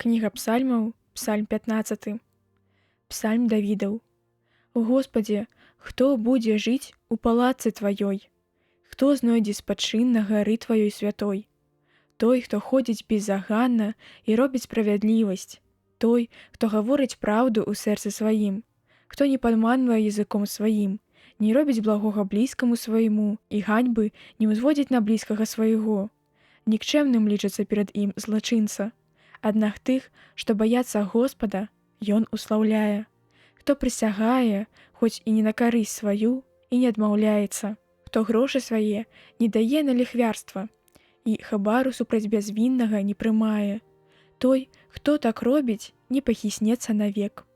Кніга псальмаў, псальм 15. Псальм Давідаў. Господзе, хто будзе жыць у палацы Тваёй? Хто знойдзе спачын на гары Тваёй святой? Той, хто ходзіць беззаганна і робіць справядлівасць. Той, хто гаворыць праўду ў сэрцы сваім. Хто не падманвае языком сваім, не робіць благога блізкаму свайму і ганьбы не ўзводзіць на блізкага свайго. Нікчэмным лічыцца перад ім злачынца. Аднак тых, што баяцца Господа, ён услаўляе. Хто прысягае, хоць і не на карысць сваю, і не адмаўляецца. Хто грошы свае не дае на ліхвярства, і хабару супраць бязвіннага не прымае. Той, хто так робіць, не пахіснецца навек.